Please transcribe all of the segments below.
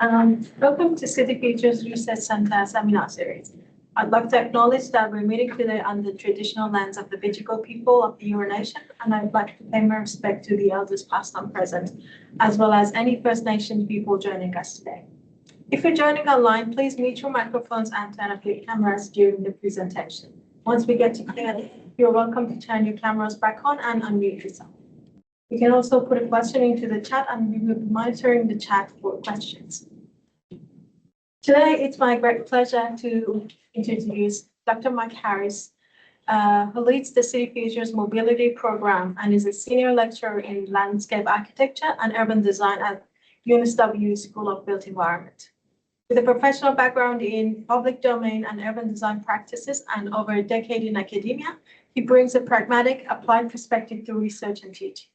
Welcome to City Futures Research Centre Seminar Series. I'd like to acknowledge that we're meeting today under the traditional lands of the Bidjigal people of the Eora Nation, and I'd like to pay my respect to the elders past and present, as well as any First Nation people joining us today. If you're joining online, please mute your microphones and turn off your cameras during the presentation. Once we get to Q&A, you're welcome to turn your cameras back on and unmute yourself. You can also put a question into the chat, and we will be monitoring the chat for questions. Today, it's my great pleasure to introduce Dr. Mike Harris, who leads the City Futures Mobility Program and is a senior lecturer in landscape architecture and urban design at UNSW School of Built Environment. With a professional background in public domain and urban design practices and over a decade in academia, he brings a pragmatic, applied perspective to research and teaching.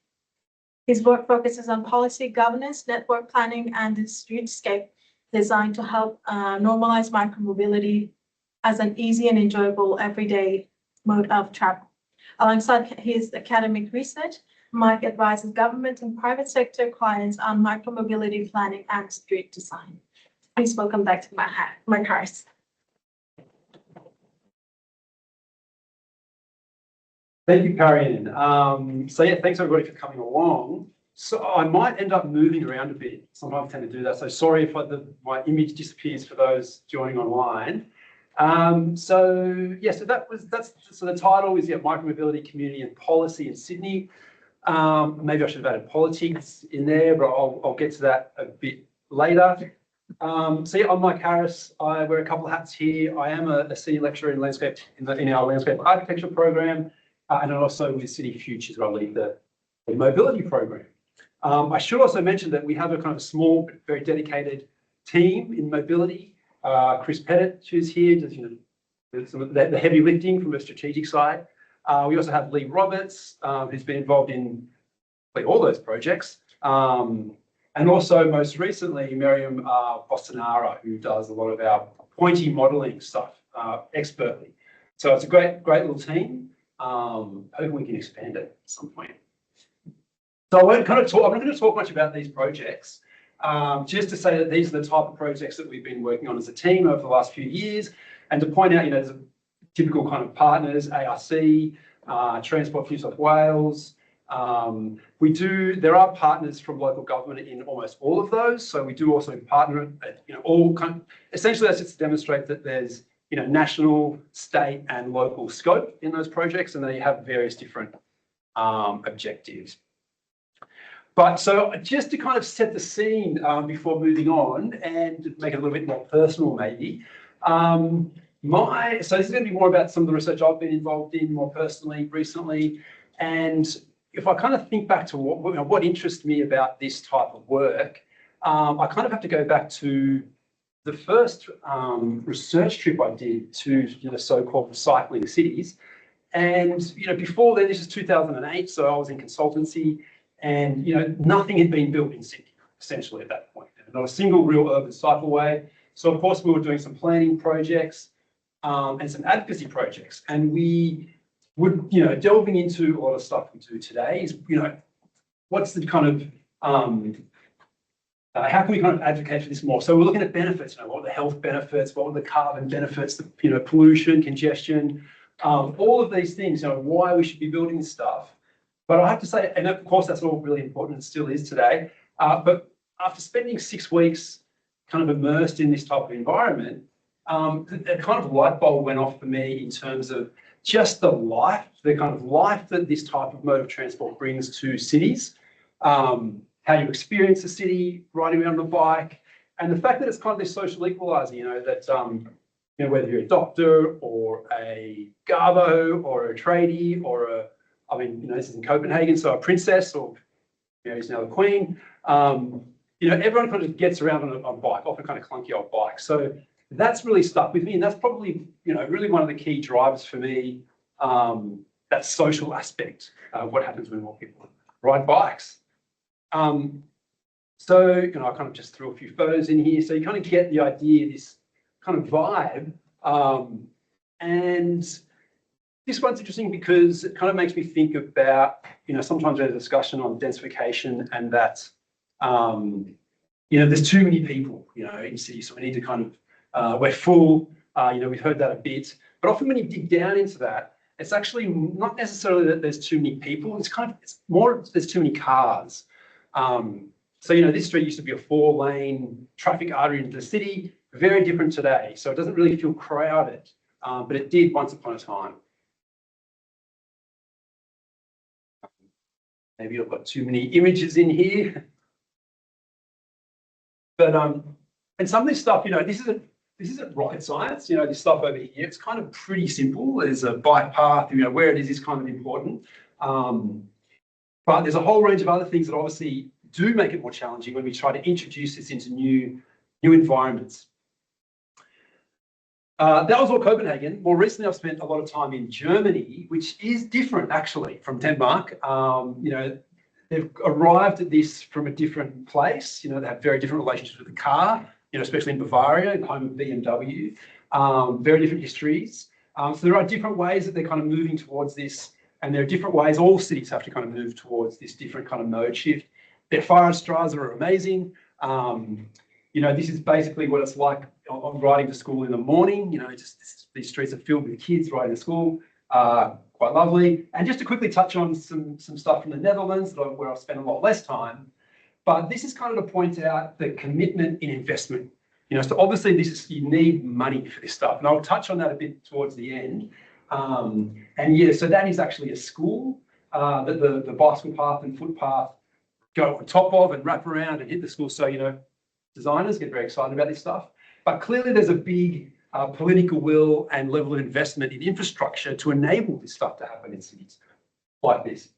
His work focuses on policy, governance, network planning, and the streetscape design to help normalize micromobility as an easy and enjoyable everyday mode of travel. Alongside his academic research, Mike advises government and private sector clients on micromobility planning and street design. Please welcome back to Mike Harris. Thank you, Karian. So yeah, thanks everybody for coming along. So I might end up moving around a bit. Sometimes I tend to do that. So sorry if my image disappears for those joining online. So the title is Micromobility Community and Policy in Sydney. Maybe I should have added politics in there, but I'll get to that a bit later. I'm Mike Harris. I wear a couple of hats here. I am a senior lecturer in landscape in our landscape architecture program. And also with City Futures, where I lead the mobility program. I should also mention that we have a kind of a small but very dedicated team in mobility. Chris Pettit, who's here, does some of the heavy lifting from a strategic side. We also have Lee Roberts, who's been involved in all those projects. And also most recently, Miriam Bostanara, who does a lot of our pointy modelling stuff expertly. So it's a great little team. Hoping we can expand it at some point. So I'm not going to talk much about these projects, just to say that these are the type of projects that we've been working on as a team over the last few years, and to point out, there's a typical kind of partners, ARC, Transport New South Wales. There are partners from local government in almost all of those, so we do also partner at, essentially that's just to demonstrate that there's national, state, and local scope in those projects, and they have various different objectives. But so just to kind of set the scene before moving on and make it a little bit more personal, maybe. So this is going to be more about some of the research I've been involved in more personally recently, and if I kind of think back to what interests me about this type of work, I kind of have to go back to the first research trip I did to the so-called cycling cities. And before then, this is 2008, so I was in consultancy, and nothing had been built in Sydney essentially at that point. Not a single real urban cycleway. So of course we were doing some planning projects and some advocacy projects, and we would delving into a lot of stuff we do today is what's the kind of how can we kind of advocate for this more? So we're looking at benefits, what are the health benefits, what are the carbon benefits, the pollution, congestion, all of these things, why we should be building this stuff. But I have to say, and of course that's all really important and still is today, but after spending 6 weeks kind of immersed in this type of environment, the kind of light bulb went off for me in terms of just the kind of life that this type of mode of transport brings to cities. How you experience the city, riding around on a bike, and the fact that it's kind of this social equalizer, that whether you're a doctor or a garbo or a tradie or this is in Copenhagen, so a princess or Mary's now the queen, everyone kind of gets around on a bike, often kind of clunky old bike. So that's really stuck with me, and that's probably, really one of the key drivers for me, that social aspect of what happens when more people ride bikes. So, I kind of just threw a few photos in here, so you kind of get the idea, this kind of vibe. And this one's interesting because it kind of makes me think about, sometimes there's a discussion on densification and that there's too many people, in cities, so we need to kind of, we're full, we've heard that a bit, but often when you dig down into that, it's actually not necessarily that there's too many people, it's more there's too many cars. So, this street used to be a 4-lane traffic artery into the city, very different today. So it doesn't really feel crowded, but it did once upon a time. Maybe I've got too many images in here. But and some of this stuff, this isn't rocket science. This stuff over here, it's kind of pretty simple. There's a bike path. Where it is kind of important. But there's a whole range of other things that obviously do make it more challenging when we try to introduce this into new environments. That was all Copenhagen. More recently, I've spent a lot of time in Germany, which is different actually from Denmark. They've arrived at this from a different place. They have very different relationships with the car, especially in Bavaria, home of BMW, very different histories. So there are different ways that they're kind of moving towards this, and there are different ways all cities have to kind of move towards this different kind of mode shift. Their Fahrradstraßen are amazing. This is basically what it's like on riding to school in the morning. These streets are filled with kids riding to school. Quite lovely. And just to quickly touch on some stuff from the Netherlands where I've spent a lot less time, but this is kind of to point out the commitment in investment. So obviously you need money for this stuff, and I'll touch on that a bit towards the end. So that is actually a school that the bicycle path and footpath go on top of and wrap around and hit the school. So designers get very excited about this stuff, but clearly there's a big political will and level of investment in infrastructure to enable this stuff to happen in cities like this.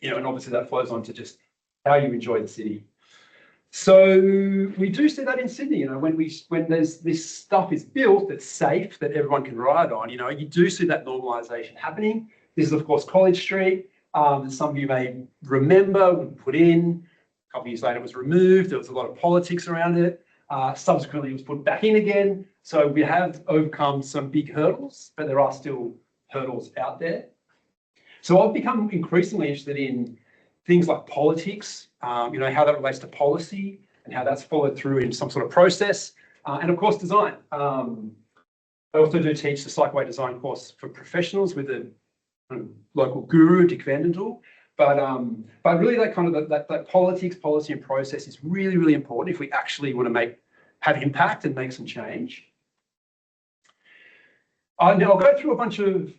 And obviously that flows on to just how you enjoy the city. So we do see that in Sydney, when there's this stuff is built that's safe, that everyone can ride on, you do see that normalisation happening. This is of course College Street. Some of you may remember when put in, a couple of years later it was removed. There was a lot of politics around it. Subsequently, it was put back in again. So we have overcome some big hurdles, but there are still hurdles out there. So I've become increasingly interested in things like politics, how that relates to policy and how that's followed through in some sort of process, and of course, design. I also do teach the Cycleway design course for professionals with a local guru, Dick Vandendoel. But really that kind of that politics, policy and process is really, really important if we actually want to have impact and make some change. Now I'll go through a bunch of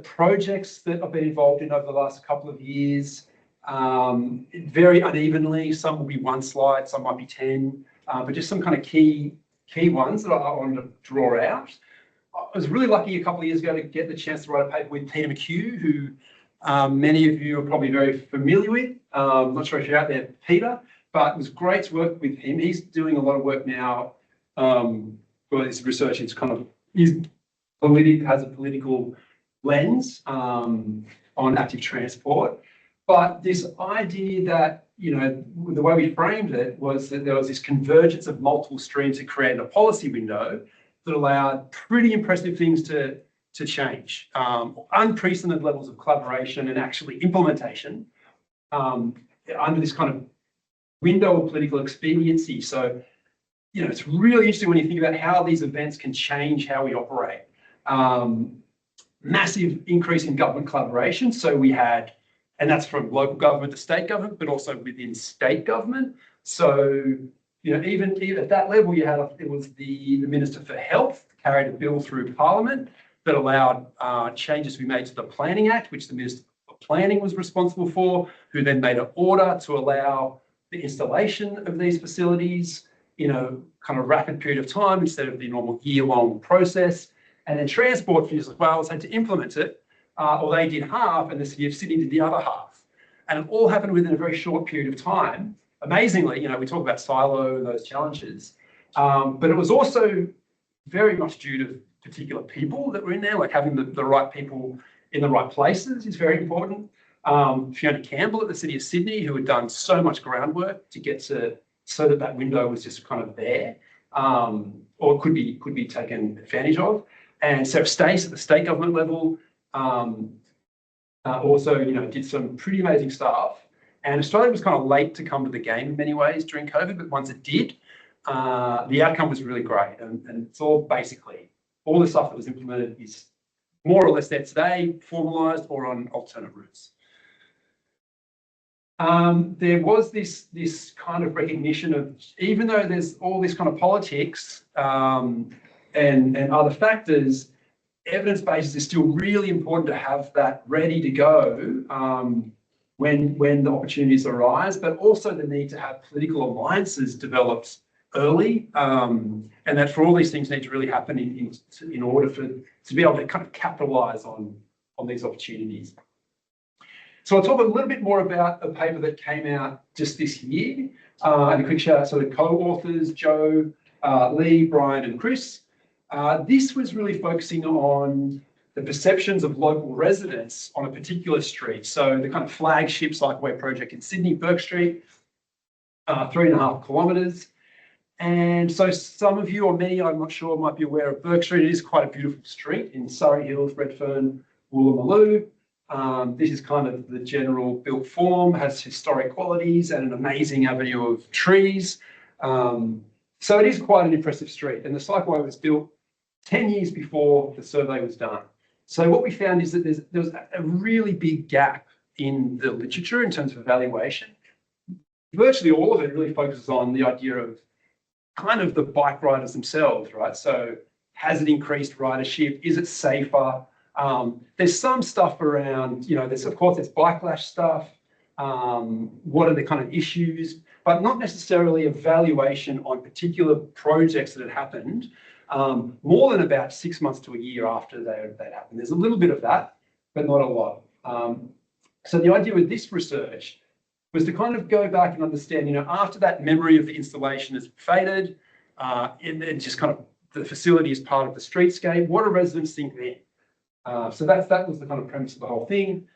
projects that I've been involved in over the last couple of years, very unevenly. Some will be 1 slide, some might be 10, but just some kind of key ones that I want to draw out. I was really lucky a couple of years ago to get the chance to write a paper with Peter McHugh, who many of you are probably very familiar with. I'm not sure if you're out there, Peter, but it was great to work with him. He's doing a lot of work now. His research is has a political lens on active transport. But this idea that, the way we framed it was that there was this convergence of multiple streams that created a policy window that allowed pretty impressive things to change, unprecedented levels of collaboration and actually implementation under this kind of window of political expediency. So, it's really interesting when you think about how these events can change how we operate. Massive increase in government collaboration. So we had, and that's from local government to state government, but also within state government. So, even at that level, you had, it was the Minister for Health carried a bill through Parliament that allowed changes to be made to the Planning Act, which the Minister for Planning was responsible for, who then made an order to allow the installation of these facilities in a kind of rapid period of time instead of the normal year-long process. And then Transport for New South Wales had to implement it, or they did half, and the City of Sydney did the other half. And it all happened within a very short period of time. Amazingly, we talk about silo and those challenges, but it was also very much due to particular people that were in there, like having the right people in the right places is very important. Fiona Campbell at the City of Sydney, who had done so much groundwork to get to, so that window was just kind of there, or could be taken advantage of. And Sarah Stace at the state government level also, did some pretty amazing stuff. And Australia was kind of late to come to the game in many ways during COVID, but once it did, the outcome was really great. And it's all basically, all the stuff that was implemented is more or less there today, formalised or on alternate routes. There was this kind of recognition of, even though there's all this kind of politics and other factors, evidence bases is still really important to have that ready to go when the opportunities arise, but also the need to have political alliances developed early, and that for all these things need to really happen in order to be able to kind of capitalise on these opportunities. So I'll talk a little bit more about a paper that came out just this year, and a quick shout out to the co-authors, Joe, Lee, Brian and Chris. This was really focusing on the perceptions of local residents on a particular street. So the kind of flagship cycleway project in Sydney, Burke Street, 3.5 kilometres. And so some of you, or many, I'm not sure, might be aware of Burke Street. It is quite a beautiful street in Surrey Hills, Redfern, Woolloomooloo. This is kind of the general built form, has historic qualities and an amazing avenue of trees. So it is quite an impressive street. And the cycleway was built 10 years before the survey was done. So what we found is that there was a really big gap in the literature in terms of evaluation. Virtually all of it really focuses on the idea of kind of the bike riders themselves, right? So has it increased ridership? Is it safer? There's some stuff around, you know, there's bikelash stuff. What are the kind of issues? But not necessarily evaluation on particular projects that had happened more than about 6 months to a year after that happened. There's a little bit of that, but not a lot. So the idea with this research was to kind of go back and understand, you know, after that memory of the installation has faded, and just kind of the facility is part of the streetscape, what do residents think then? So that was the kind of premise of the whole thing.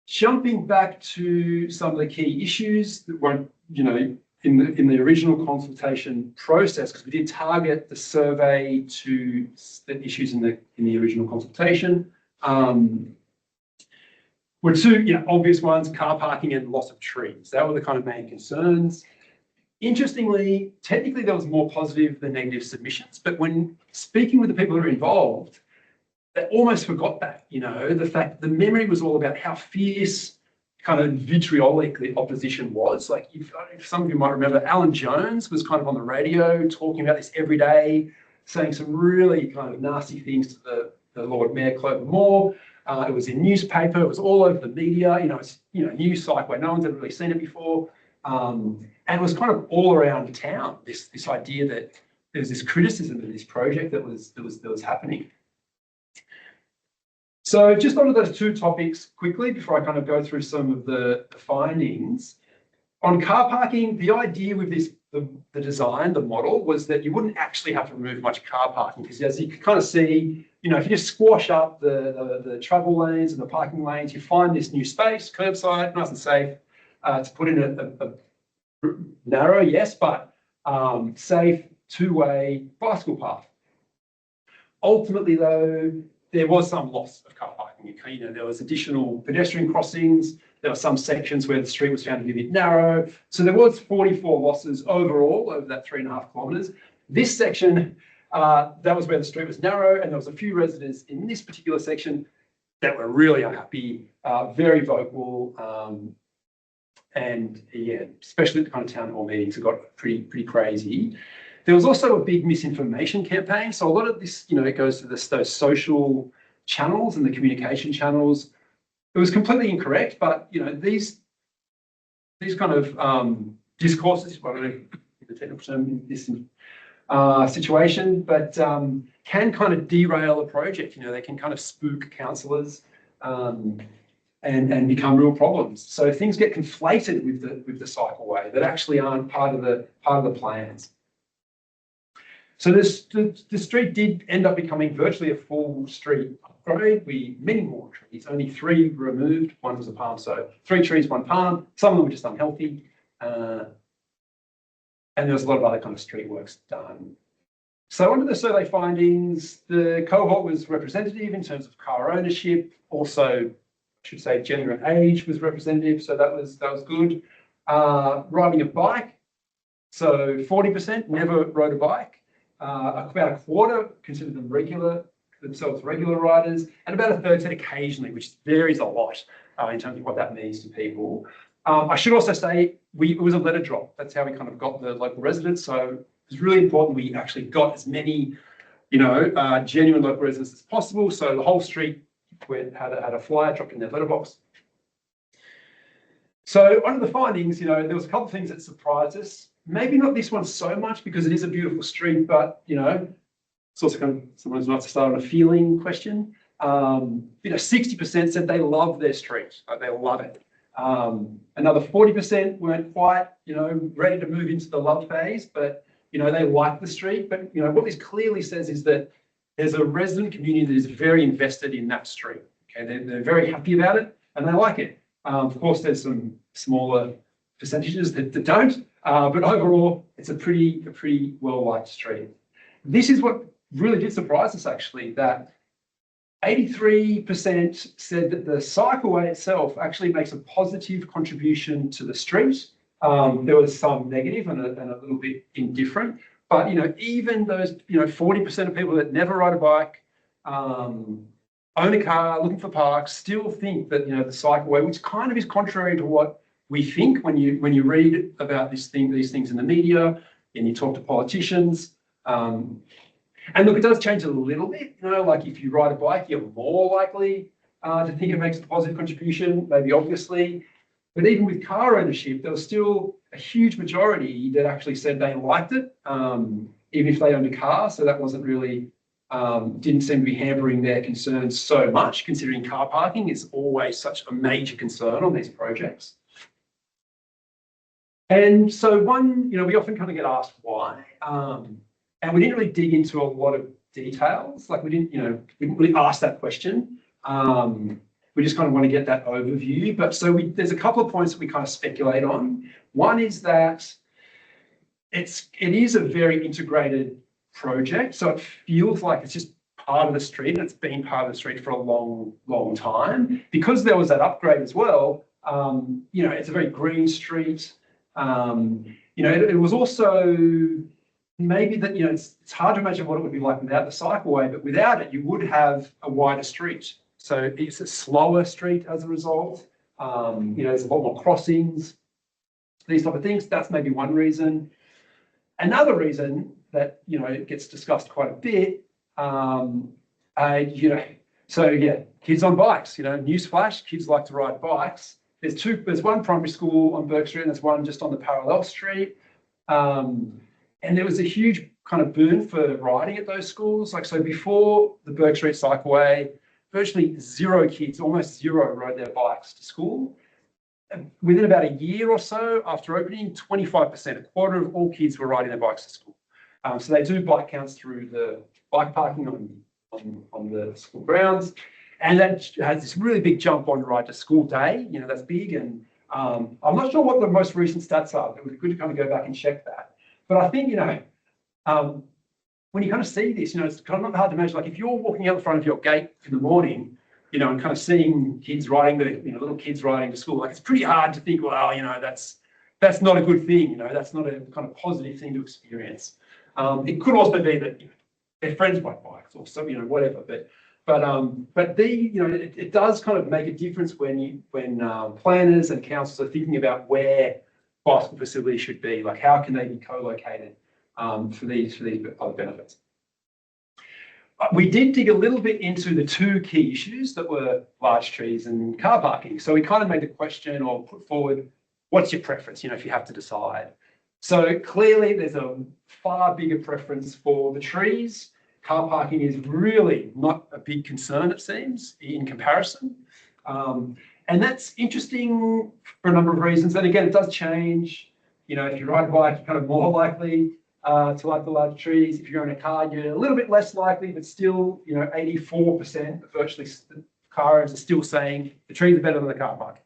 Jumping back to some of the key issues that weren't, you know, in the original consultation process, because we did target the survey to the issues in the original consultation, were two obvious ones: car parking and loss of trees. That were the kind of main concerns. Interestingly, technically there was more positive than negative submissions, but when speaking with the people who are involved, they almost forgot that, you know, the fact the memory was all about how fierce, kind of vitriolic the opposition was. Like, if some of you might remember, Alan Jones was kind of on the radio talking about this every day, saying some really kind of nasty things to the Lord Mayor, Clover Moore. It was in newspaper, it was all over the media, you know, it's, you know, news cycleway, no one's ever really seen it before. And it was kind of all around town, this idea that there was this criticism of this project that was happening. So just onto those two topics quickly before I kind of go through some of the findings. On car parking, the idea with the design, the model, was that you wouldn't actually have to remove much car parking, because as you can kind of see, you know, if you just squash up the travel lanes and the parking lanes, you find this new space, curbside, nice and safe, to put in a narrow, yes, but safe two-way bicycle path. Ultimately, though, there was some loss of car parking. You know, there was additional pedestrian crossings. There were some sections where the street was found to be a bit narrow. So there was 44 losses overall over that 3.5 kilometres. This section, that was where the street was narrow, and there was a few residents in this particular section that were really unhappy, very vocal, and yeah, especially at the kind of town hall meetings, it got pretty crazy. There was also a big misinformation campaign. So a lot of this, you know, it goes to those social channels and the communication channels. It was completely incorrect, but, you know, these kind of discourses, I don't know the technical term in this situation, but can kind of derail a project. You know, they can kind of spook councillors and become real problems. So things get conflated with the cycleway that actually aren't part of the plans. So the street did end up becoming virtually a full street upgrade. Many more trees, only 3 removed, 1 was a palm. So 3 trees, 1 palm. Some of them were just unhealthy. And there was a lot of other kind of street works done. So under the survey findings, the cohort was representative in terms of car ownership, also should say gender and age was representative, so that was good. Riding a bike, so 40% never rode a bike. About a quarter considered themselves regular riders, and about a third said occasionally, which varies a lot in terms of what that means to people. I should also say it was a letter drop. That's how we kind of got the local residents. So it's really important we actually got as many, genuine local residents as possible. So the whole street had a flyer dropped in their letterbox. So on to the findings, there was a couple of things that surprised us. Maybe not this one so much because it is a beautiful street, but it's also kind of sometimes nice to start on a feeling question. 60% said they love their street, like they love it. Another 40% weren't quite, ready to move into the love phase, but they like the street. But what this clearly says is that there's a resident community that is very invested in that street. Okay, they're very happy about it and they like it. Of course, there's some smaller percentages that don't, but overall, it's a pretty well-liked street. This is what really did surprise us, actually, that 83% said that the cycleway itself actually makes a positive contribution to the street. There was some negative and a little bit indifferent, but even those 40% of people that never ride a bike, own a car, looking for parks, still think that the cycleway, which kind of is contrary to what we think when you read about these things in the media and you talk to politicians. And look, it does change a little bit. Like if you ride a bike, you're more likely to think it makes a positive contribution, maybe obviously. But even with car ownership, there was still a huge majority that actually said they liked it, even if they owned a car. So that wasn't really, didn't seem to be hampering their concerns so much, considering car parking is always such a major concern on these projects. And so we often kind of get asked why. And we didn't really dig into a lot of details. Like we didn't really ask that question. We just kind of want to get that overview. But so there's a couple of points that we kind of speculate on. One is that it is a very integrated project. So it feels like it's just part of the street, and it's been part of the street for a long, long time. Because there was that upgrade as well, it's a very green street. It was also maybe that, it's hard to imagine what it would be like without the cycleway, but without it, you would have a wider street. So it's a slower street as a result. There's a lot more crossings, these type of things. That's maybe one reason. Another reason that, it gets discussed quite a bit, kids on bikes, newsflash, kids like to ride bikes. There's one primary school on Burke Street and there's one just on the parallel street. And there was a huge kind of boom for riding at those schools. So before the Burke Street cycleway, virtually zero kids, almost zero, rode their bikes to school. And within about a year or so after opening, 25%, a quarter of all kids were riding their bikes to school. So they do bike counts through the bike parking on the school grounds. And that has this really big jump on ride to school day, that's big. And I'm not sure what the most recent stats are. It would be good to kind of go back and check that. But I think, when you kind of see this, it's kind of not hard to imagine, like if you're walking out the front of your gate in the morning, and kind of seeing kids riding, little kids riding to school, like it's pretty hard to think, well, that's not a good thing, that's not a kind of positive thing to experience. It could also be that their friends ride bikes or some, whatever, but it does kind of make a difference when planners and councils are thinking about where bicycle facilities should be, like how can they be co-located for these other benefits. We did dig a little bit into the two key issues that were large trees and car parking. So we kind of made the question or put forward, what's your preference, if you have to decide. So clearly there's a far bigger preference for the trees. Car parking is really not a big concern, it seems, in comparison. And that's interesting for a number of reasons. And again, it does change. If you ride a bike, you're kind of more likely to like the large trees. If you're in a car, you're a little bit less likely, but still, 84% of virtually car owners are still saying the trees are better than the car park.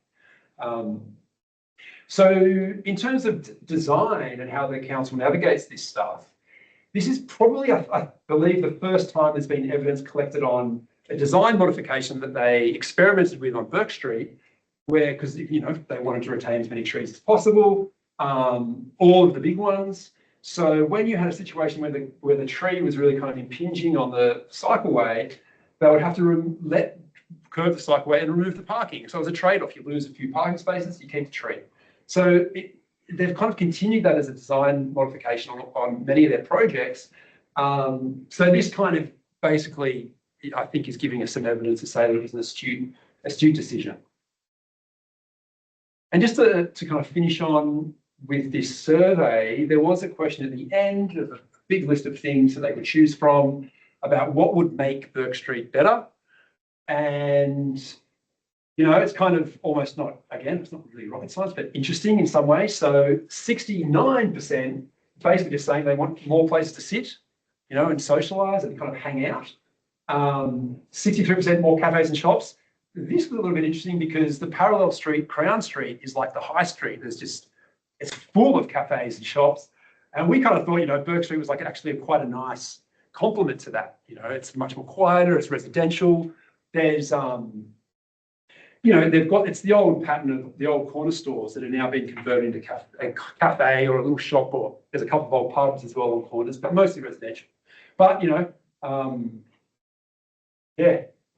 So in terms of design and how the council navigates this stuff, this is probably, I believe, the first time there's been evidence collected on a design modification that they experimented with on Burke Street, where, because they wanted to retain as many trees as possible, all of the big ones. So when you had a situation where the tree was really kind of impinging on the cycleway, they would have to curve the cycleway and remove the parking. So it was a trade-off. You lose a few parking spaces, you keep the tree. So they've kind of continued that as a design modification on many of their projects. So this kind of basically, I think, is giving us some evidence to say that it was an astute decision. And just to kind of finish on with this survey, there was a question at the end of a big list of things that they could choose from about what would make Burke Street better. And, it's kind of almost not, again, it's not really rocket science, but interesting in some ways. So 69% basically just saying they want more places to sit, and socialise and kind of hang out. 63% more cafes and shops. This was a little bit interesting because the parallel street, Crown Street, is like the high street. It's full of cafes and shops. And we kind of thought, Burke Street was like actually quite a nice complement to that. It's much more quieter, it's residential. There's, it's the old pattern of the old corner stores that are now being converted into a cafe or a little shop, or there's a couple of old pubs as well on corners, but mostly residential. But,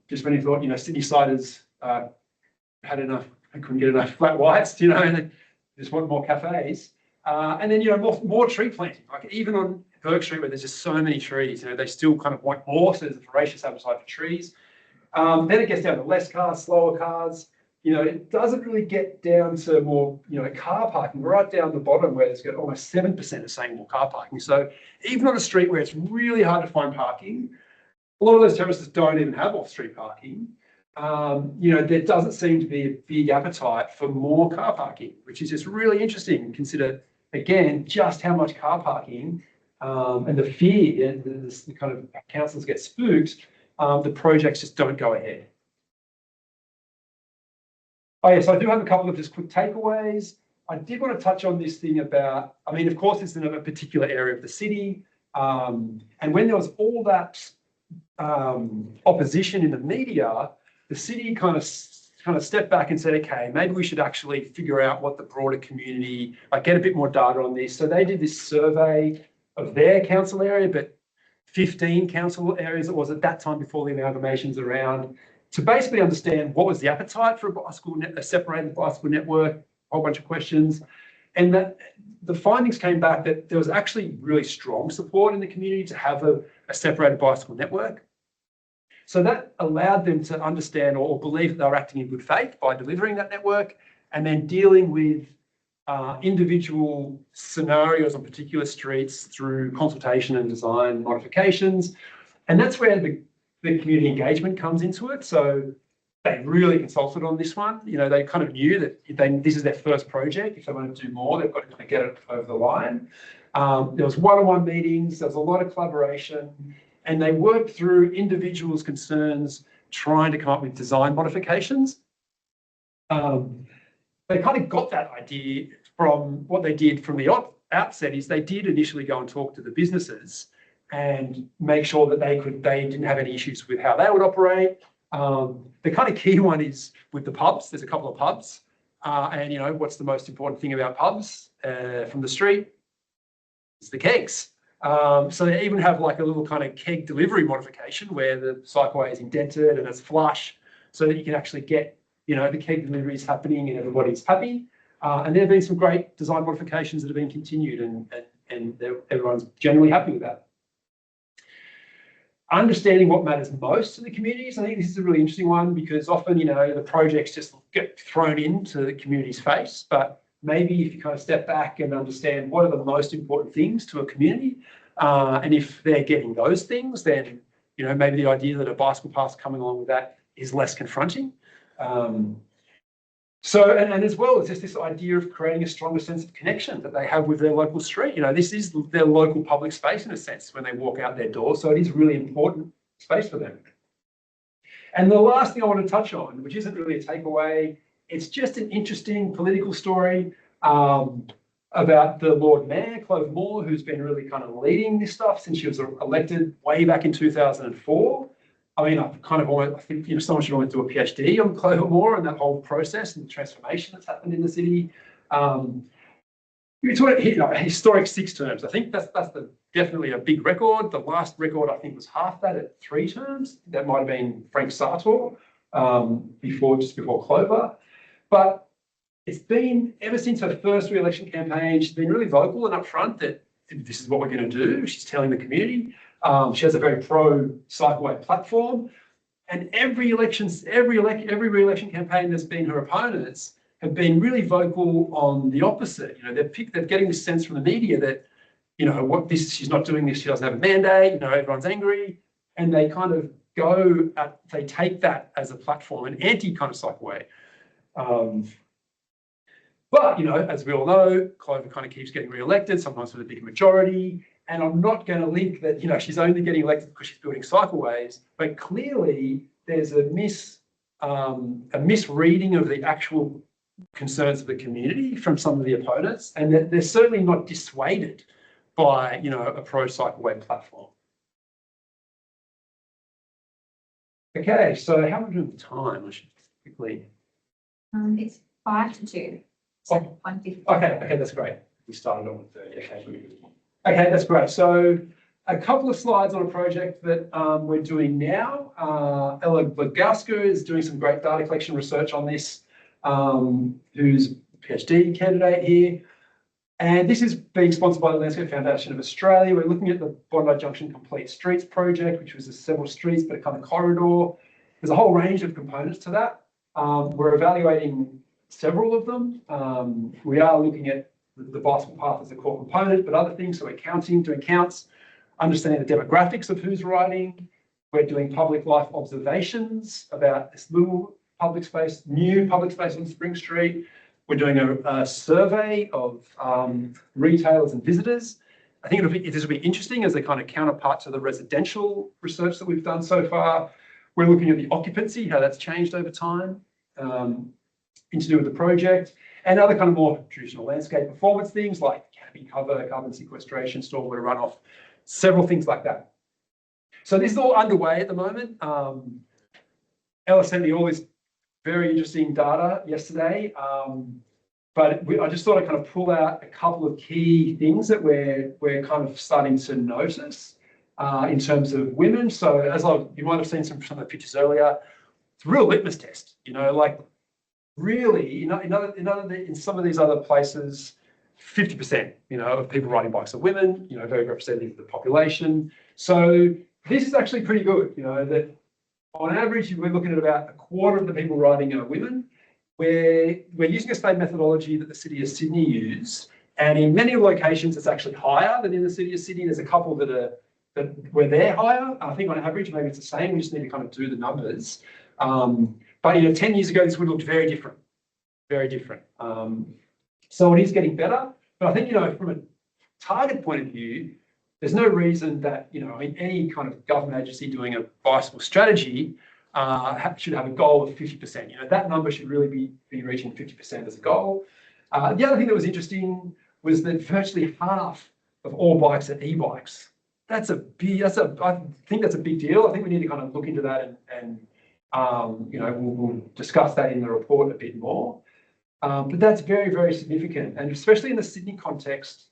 just when you thought, Sydney siders had enough, I couldn't get enough flat whites, and they just want more cafes. And then, more tree planting, like even on Burke Street where there's just so many trees, they still kind of want more, so there's a voracious appetite for trees. Then it gets down to less cars, slower cars. It doesn't really get down to more, car parking, right down the bottom where there's got almost 7% are saying more car parking. So even on a street where it's really hard to find parking, a lot of those terraces don't even have off-street parking. There doesn't seem to be a big appetite for more car parking, which is just really interesting. Consider, again, just how much car parking and the fear, the kind of councils get spooked, the projects just don't go ahead. Oh yes, I do have a couple of just quick takeaways. I did want to touch on this thing about, of course, it's in a particular area of the city. And when there was all that opposition in the media, the city kind of stepped back and said, okay, maybe we should actually figure out what the broader community, get a bit more data on this. So they did this survey of their council area, but 15 council areas it was at that time before the amalgamations around, to basically understand what was the appetite for a separated bicycle network, a whole bunch of questions. And that the findings came back that there was actually really strong support in the community to have a separated bicycle network. So that allowed them to understand or believe that they were acting in good faith by delivering that network and then dealing with individual scenarios on particular streets through consultation and design modifications. And that's where the community engagement comes into it. So they really consulted on this one. They kind of knew that this is their first project. If they want to do more, they've got to kind of get it over the line. There was one-on-one meetings. There was a lot of collaboration. And they worked through individuals' concerns, trying to come up with design modifications. They kind of got that idea from what they did from the outset is they did initially go and talk to the businesses and make sure that they didn't have any issues with how they would operate. The kind of key one is with the pubs. There's a couple of pubs. And, what's the most important thing about pubs from the street? It's the kegs. So they even have like a little kind of keg delivery modification where the cycleway is indented and it's flush so that you can actually get, the keg deliveries happening and everybody's happy. And there have been some great design modifications that have been continued and everyone's generally happy with that. Understanding what matters most to the communities. I think this is a really interesting one because often, the projects just get thrown into the community's face, but maybe if you kind of step back and understand what are the most important things to a community, and if they're getting those things, then, maybe the idea that a bicycle path coming along with that is less confronting. So, and as well, it's just this idea of creating a stronger sense of connection that they have with their local street. This is their local public space in a sense when they walk out their door. So it is a really important space for them. And the last thing I want to touch on, which isn't really a takeaway, it's just an interesting political story about the Lord Mayor, Clove Moore, who's been really kind of leading this stuff since she was elected way back in 2004. I mean, I've kind of almost, I think, someone should almost do a PhD on Clover Moor and that whole process and the transformation that's happened in the city. You talk historic 6 terms. I think that's definitely a big record. The last record I think was half that at 3 terms. That might have been Frank Sartor just before Clover. But it's been ever since her first re-election campaign. She's been really vocal and upfront that this is what we're going to do. She's telling the community. She has a very pro-cycleway platform, and every re-election campaign that's been her opponents have been really vocal on the opposite. They're getting this sense from the media that, she's not doing this, she doesn't have a mandate, everyone's angry, and they kind of they take that as a platform, an anti kind of cycleway. But, as we all know, Clover kind of keeps getting re-elected, sometimes with a big majority. And I'm not going to link that, she's only getting elected because she's building cycleways, but clearly there's a misreading of the actual concerns of the community from some of the opponents, and that they're certainly not dissuaded by, a pro-cycleway platform. Okay, so how are we doing with time? I should quickly. It's 5 to 2. So 1:50. Okay, that's great. We started on 1:30. Okay, that's great. So a couple of slides on a project that we're doing now. Ella Blagowska is doing some great data collection research on this, who's a PhD candidate here. And this is being sponsored by the Landscape Foundation of Australia. We're looking at the Bondi Junction Complete Streets project, which was several streets, but a kind of corridor. There's a whole range of components to that. We're evaluating several of them. We are looking at the bicycle path as a core component, but other things, so we're doing counts, understanding the demographics of who's riding. We're doing public life observations about this little public space, new public space on Spring Street. We're doing a survey of retailers and visitors. I think this will be interesting as a kind of counterpart to the residential research that we've done so far. We're looking at the occupancy, how that's changed over time, to do with the project, and other kind of more traditional landscape performance things like canopy cover, carbon sequestration, stormwater runoff, several things like that. So this is all underway at the moment. Ella sent me all this very interesting data yesterday, but I just thought I'd kind of pull out a couple of key things that we're kind of starting to notice in terms of women. So you might have seen some of the pictures earlier, it's a real litmus test, like really, in some of these other places, 50%, of people riding bikes are women, very representative of the population. So this is actually pretty good, that on average, we're looking at about a quarter of the people riding are women. We're using a state methodology that the City of Sydney use, and in many locations, it's actually higher than in the City of Sydney. There's a couple where they're higher. I think on average, maybe it's the same. We just need to kind of do the numbers. But 10 years ago, this would have looked very different, very different. So it is getting better. But I think, from a target point of view, there's no reason that, in any kind of government agency doing a bicycle strategy should have a goal of 50%. That number should really be reaching 50% as a goal. The other thing that was interesting was that virtually half of all bikes are e-bikes. I think that's a big deal. I think we need to kind of look into that and we'll discuss that in the report a bit more. But that's very, very significant. And especially in the Sydney context,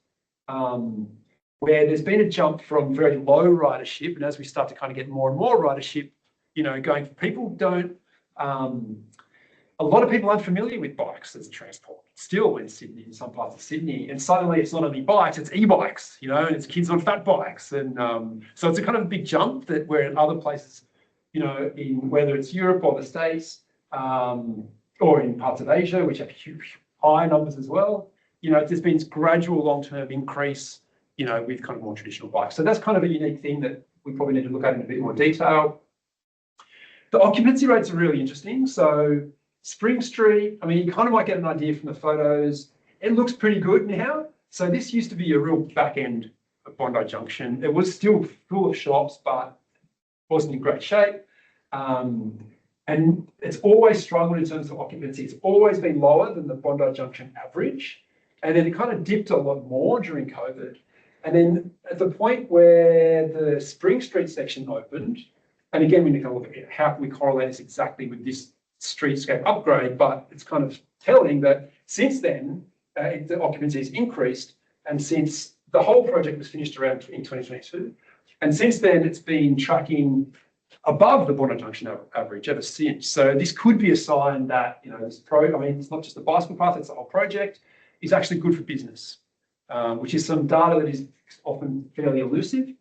where there's been a jump from very low ridership, and as we start to kind of get more and more ridership, a lot of people aren't familiar with bikes as a transport still in Sydney, in some parts of Sydney, and suddenly it's not only bikes, it's e-bikes, and it's kids on fat bikes. And so it's a kind of a big jump that where in other places, in whether it's Europe or the States, or in parts of Asia, which have huge high numbers as well, there's been gradual long-term increase, with kind of more traditional bikes. So that's kind of a unique thing that we probably need to look at in a bit more detail. The occupancy rates are really interesting. So Spring Street, you kind of might get an idea from the photos. It looks pretty good now. So this used to be a real back end of Bondi Junction. It was still full of shops, but wasn't in great shape. And it's always struggled in terms of occupancy. It's always been lower than the Bondi Junction average. And then it kind of dipped a lot more during COVID. And then at the point where the Spring Street section opened, And again, we need to look at how can we correlate this exactly with this streetscape upgrade, but it's kind of telling that since then, the occupancy has increased, and since the whole project was finished around in 2022, and since then it's been tracking above the Bondi Junction average ever since. So this could be a sign that, you know, it's not just the bicycle path, it's the whole project, is actually good for business, which is some data that is often fairly elusive.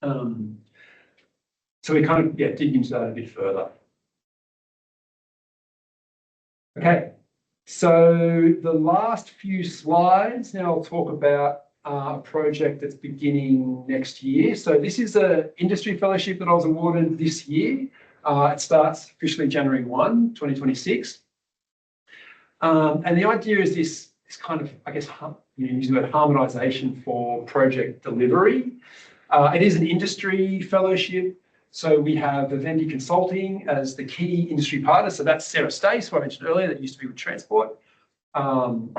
So we kind of, dig into that a bit further. Okay, so the last few slides, now I'll talk about a project that's beginning next year. So this is an industry fellowship that I was awarded this year. It starts officially January 1, 2026. And the idea is this kind of, I guess, use the word harmonisation for project delivery. It is an industry fellowship. So we have Vivendi Consulting as the key industry partner. So that's Sarah Stace, who I mentioned earlier, that used to be with Transport. So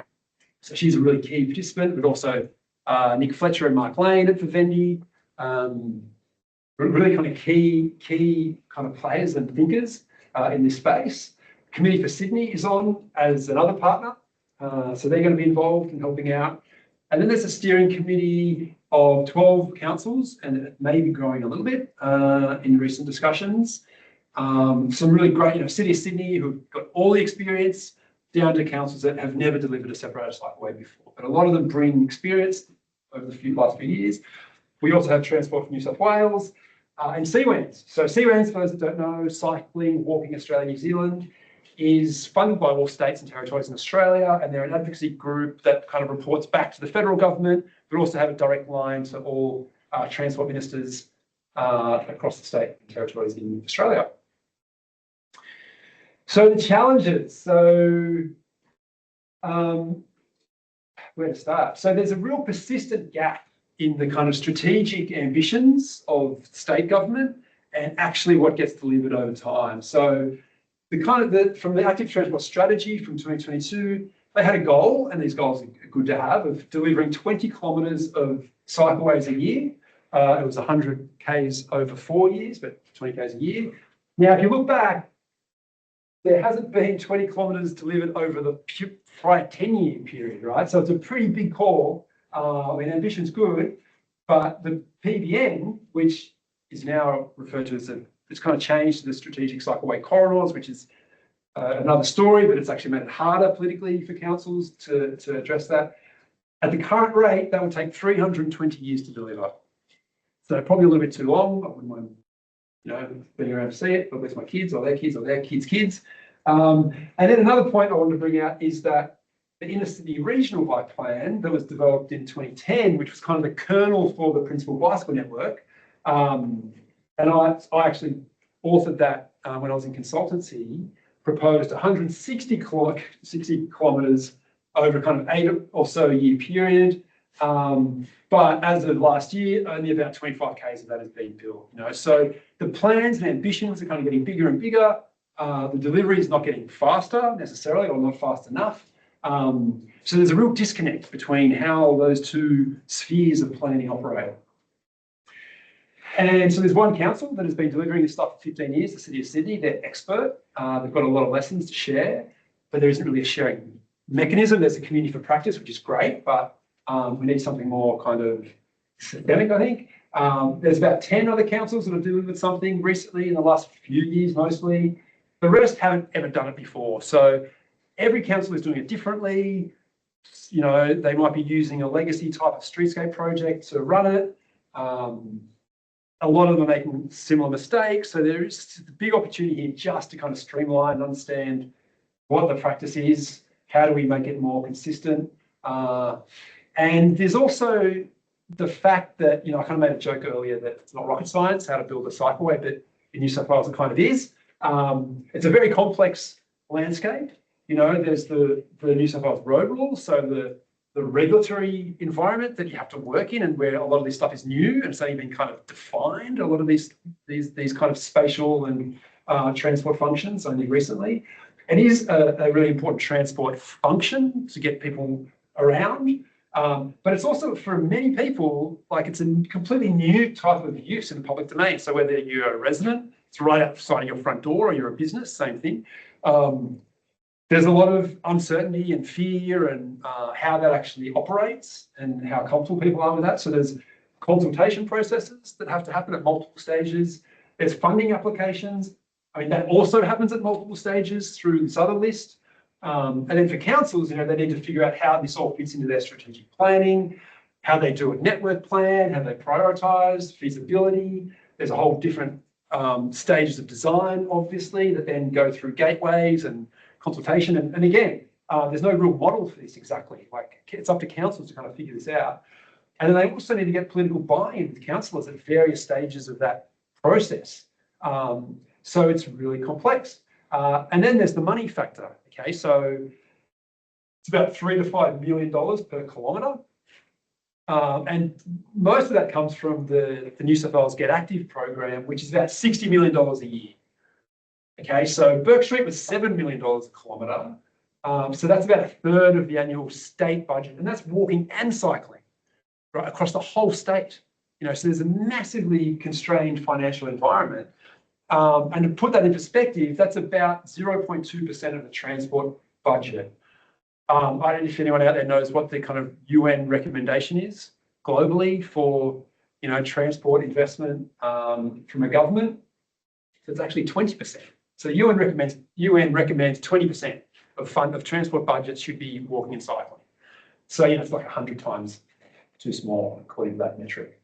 she's a really key participant, but also Nick Fletcher and Mark Lane at Vivendi. Really kind of key kind of players and thinkers in this space. Committee for Sydney is on as another partner. So they're going to be involved in helping out. And then there's a steering committee of 12 councils, and it may be growing a little bit in recent discussions. Some really great, City of Sydney, who've got all the experience, down to councils that have never delivered a separated cycleway before. But a lot of them bring experience over the last few years. We also have Transport for New South Wales and CWANS. So CWANS, for those that don't know, Cycling, Walking Australia, New Zealand, is funded by all states and territories in Australia, and they're an advocacy group that kind of reports back to the federal government, but also have a direct line to all transport ministers across the state and territories in Australia. So the challenges. So where to start? So there's a real persistent gap in the kind of strategic ambitions of state government and actually what gets delivered over time. So from the active transport strategy from 2022, they had a goal, and these goals are good to have, of delivering 20 kilometres of cycleways a year. It was 100 Ks over 4 years, but 20 Ks a year. Now, if you look back, there hasn't been 20 kilometres delivered over the prior 10-year period, right? So it's a pretty big call. Ambition's good, but the PBN, which is now referred to as it's kind of changed to the strategic cycleway corridors, which is another story, but it's actually made it harder politically for councils to address that. At the current rate, that would take 320 years to deliver. So probably a little bit too long. I wouldn't mind, being around to see it, but with my kids or their kids or their kids' kids. And then another point I wanted to bring out is that the Inner Sydney Regional Bike Plan that was developed in 2010, which was kind of the kernel for the Principal Bicycle Network, and I actually authored that when I was in consultancy, proposed 160 kilometres over kind of 8 or so year period. But as of last year, only about 25 Ks of that has been built. So the plans and ambitions are kind of getting bigger and bigger. The delivery is not getting faster necessarily, or not fast enough. So there's a real disconnect between how those two spheres of planning operate. And so there's one council that has been delivering this stuff for 15 years, the City of Sydney. They're expert. They've got a lot of lessons to share, but there isn't really a sharing mechanism. There's a community for practice, which is great, but we need something more kind of systemic, I think. There's about 10 other councils that have delivered something recently in the last few years, mostly. The rest haven't ever done it before. So every council is doing it differently. They might be using a legacy type of streetscape project to run it. A lot of them are making similar mistakes. So there is a big opportunity here just to kind of streamline and understand what the practice is. How do we make it more consistent? And there's also the fact that, I kind of made a joke earlier that it's not rocket science, how to build a cycleway, but in New South Wales it kind of is. It's a very complex landscape. There's the New South Wales road rules, so the regulatory environment that you have to work in, and where a lot of this stuff is new and it's only been kind of defined, a lot of these kind of spatial and transport functions only recently. It is a really important transport function to get people around. But it's also for many people, like it's a completely new type of use in the public domain. So whether you're a resident, it's right outside of your front door, or you're a business, same thing. There's a lot of uncertainty and fear and how that actually operates and how comfortable people are with that. So there's consultation processes that have to happen at multiple stages. There's funding applications. I mean, that also happens at multiple stages through this other list. And then for councils, they need to figure out how this all fits into their strategic planning, how they do a network plan, how they prioritize feasibility. There's a whole different stages of design, obviously, that then go through gateways and consultation. And again, there's no real model for this exactly. Like, it's up to councils to kind of figure this out. And then they also need to get political buy-in with councillors at various stages of that process. So it's really complex. And then there's the money factor. Okay, so it's about $3 to $5 million per kilometre. And most of that comes from the New South Wales Get Active program, which is about $60 million a year. Okay, so Burke Street was $7 million a kilometre. So that's about a third of the annual state budget, and that's walking and cycling, right, across the whole state. So there's a massively constrained financial environment. And to put that in perspective, that's about 0.2% of the transport budget. I don't know if anyone out there knows what the kind of UN recommendation is globally for, transport investment from a government. So it's actually 20%. So UN recommends 20% of transport budgets should be walking and cycling. So it's like 100 times too small according to that metric.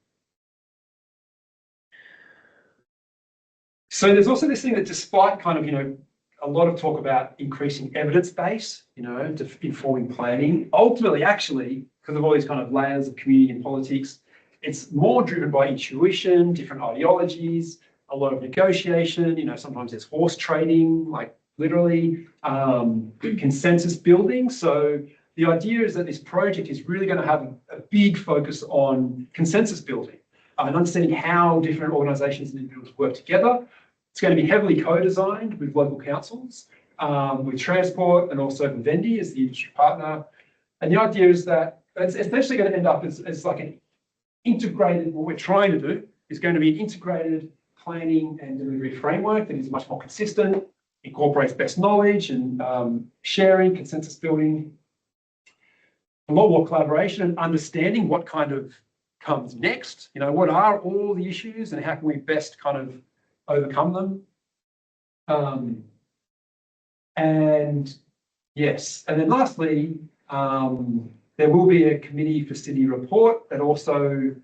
So there's also this thing that, despite kind of, a lot of talk about increasing evidence base, informing planning, ultimately, actually, because of all these kind of layers of community and politics, it's more driven by intuition, different ideologies, a lot of negotiation, sometimes there's horse trading, like literally, consensus building. So the idea is that this project is really going to have a big focus on consensus building and understanding how different organisations and individuals work together. It's going to be heavily co-designed with local councils, with Transport, and also Vivendi as the industry partner. And the idea is that it's essentially going to end up as like an integrated, what we're trying to do is going to be an integrated planning and delivery framework that is much more consistent, incorporates best knowledge and sharing, consensus building, a lot more collaboration and understanding what kind of comes next. What are all the issues and how can we best kind of overcome them. And yes, and then lastly, there will be a committee for Sydney report that also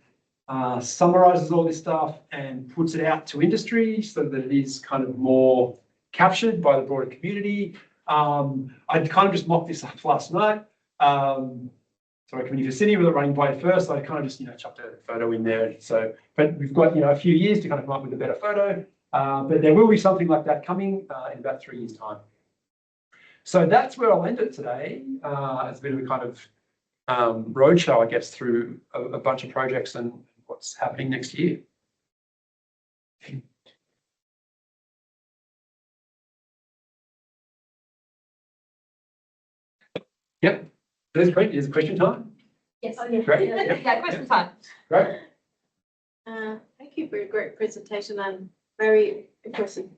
summarises all this stuff and puts it out to industry so that it is kind of more captured by the broader community. I kind of just mocked this up last night. Sorry, Committee for Sydney, with it running by first, I kind of just, chucked a photo in there. So, but we've got, a few years to kind of come up with a better photo. But there will be something like that coming in about 3 years' time. So that's where I'll end it today. It's a bit of a kind of roadshow, I guess, through a bunch of projects and what's happening next year. Yep. Is it question time? Yes. Great. Yep. Yeah, question time. Great. Thank you for a great presentation and very impressive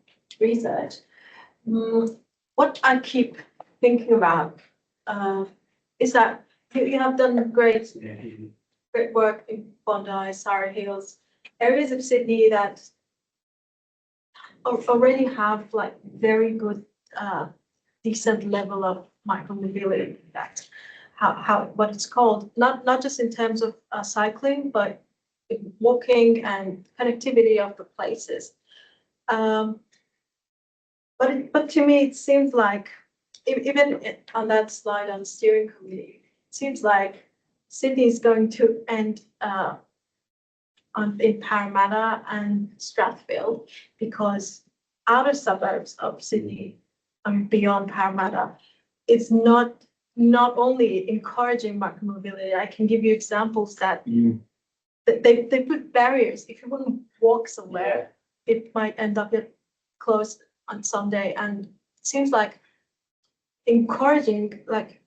research. What I keep thinking about is that you have done great work in Bondi, Surrey Hills, areas of Sydney that already have like very good, decent level of micromobility. That's what it's called. Not just in terms of cycling, but walking and connectivity of the places. But to me, it seems like even on that slide on steering committee, it seems like Sydney is going to end in Parramatta and Strathfield, because outer suburbs of Sydney, beyond Parramatta, it's not only encouraging micromobility. I can give you examples that they put barriers. If you want to walk somewhere, it might end up closed on Sunday, and it seems like encouraging like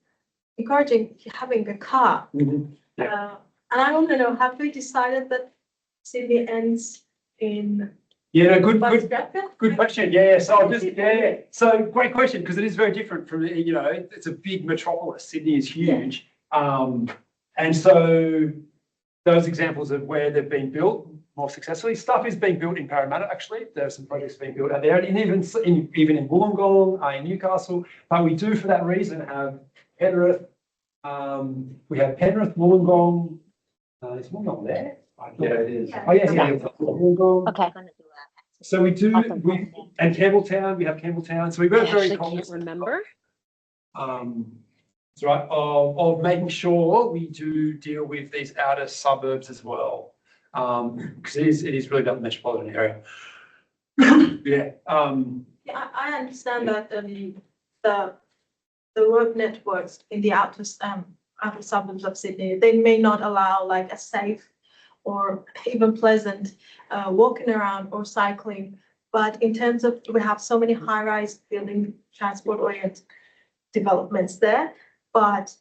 encouraging having a car. Yeah. And I want to know, have we decided that Sydney ends in Yeah, no, good question. Yeah, so I'll just, yeah, so great question, because it is very different from, it's a big metropolis. Sydney is huge. And so those examples of where they've been built more successfully, stuff is being built in Parramatta, actually. There are some projects being built out there, and even in Wollongong, in Newcastle. But we do, for that reason, have Penrith. We have Penrith, Wollongong. Is Wollongong there? Yeah, it is. Oh, yeah. Wollongong. Okay. So we do, Awesome. and Campbelltown, we have Campbelltown. So we've I got a very actually can't cognizant, remember. that's right, of making sure we do deal with these outer suburbs as well. Because it is really about the metropolitan area. Yeah. Yeah, I understand that the road networks in the outer suburbs of Sydney, they may not allow like a safe or even pleasant walking around or cycling. But in terms of, we have so many high-rise building transport-oriented developments there. But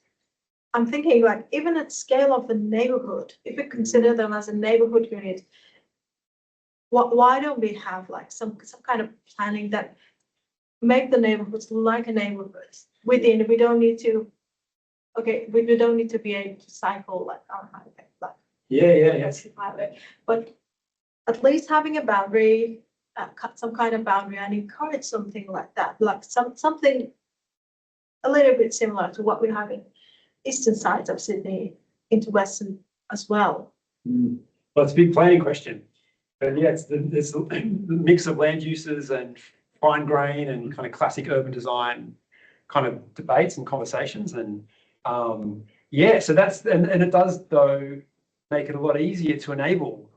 I'm thinking like even at scale of the neighborhood, if we consider them as a neighborhood unit, why don't we have like some kind of planning that make the neighborhoods like a neighborhood within? We don't need to, we don't need to be able to cycle like on highway, like highway, but at least having a boundary, some kind of boundary, and encourage something like that, like something a little bit similar to what we have in eastern sides of Sydney into western as well. Well, it's a big planning question. But yeah, it's the mix of land uses and fine grain and kind of classic urban design kind of debates and conversations. And yeah, so that's, and it does though make it a lot easier to enable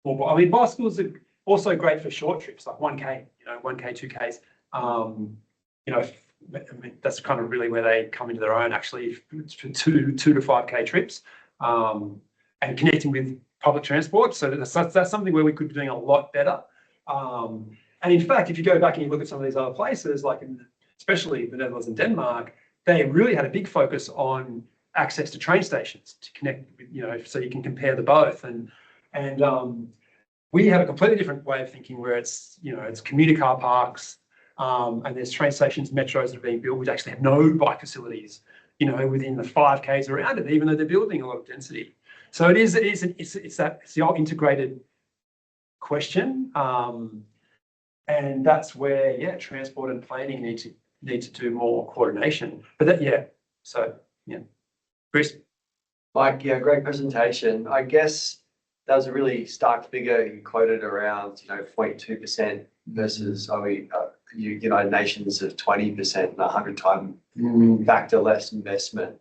more. I mean, bicycles are also great for short trips, like 1K, 1K, 2Ks. I mean, that's kind of really where they come into their own, actually, for 2 to 5K trips, and connecting with public transport. So that's something where we could be doing a lot better. And in fact, if you go back and you look at some of these other places, like especially the Netherlands and Denmark, they really had a big focus on access to train stations to connect with, so you can compare the both. And we have a completely different way of thinking where it's commuter car parks, and there's train stations, metros that are being built, which actually have no bike facilities, within the 5Ks around it, even though they're building a lot of density. So it's the whole integrated question, and that's where transport and planning need to do more coordination. But Chris. Mike, great presentation. I guess that was a really stark figure you quoted around 0.2% versus United Nations of 20% and 100-time factor less investment.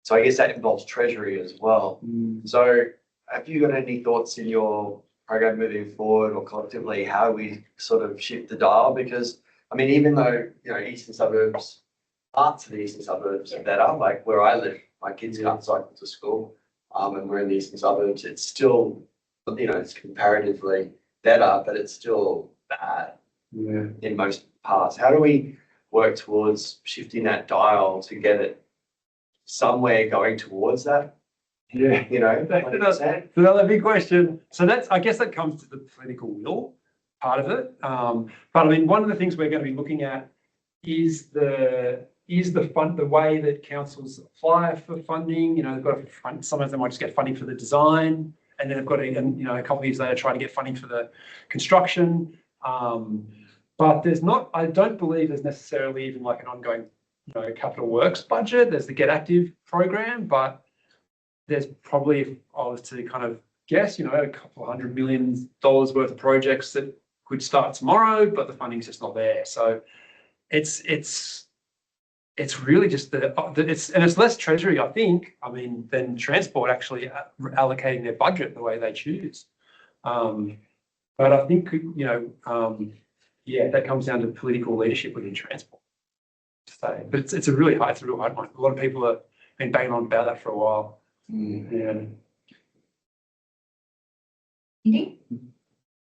So I guess that involves Treasury as well. So have you got any thoughts in your program moving forward or collectively how we sort of shift the dial? Because I mean, even though eastern suburbs, parts of the eastern suburbs are better, like where I live, my kids can't cycle to school, and we're in the eastern suburbs, it's still it's comparatively better, but it's still bad in most parts. How do we work towards shifting that dial to get it somewhere going towards that? That's another big question. So I guess that comes to the political will part of it. But I mean, one of the things we're going to be looking at is the way that councils apply for funding. They've got to fund, sometimes they might just get funding for the design, and then they've got to, a couple of years later, try to get funding for the construction. But I don't believe there's necessarily even like an ongoing, capital works budget. There's the Get Active program, but there's probably, if I was to kind of guess, a couple of $100 million worth of projects that could start tomorrow, but the funding's just not there. So it's really just it's less Treasury, I think, than transport actually allocating their budget the way they choose. But I think, that comes down to political leadership within transport. So, but it's a real hard one. A lot of people have been banging on about that for a while. Yeah.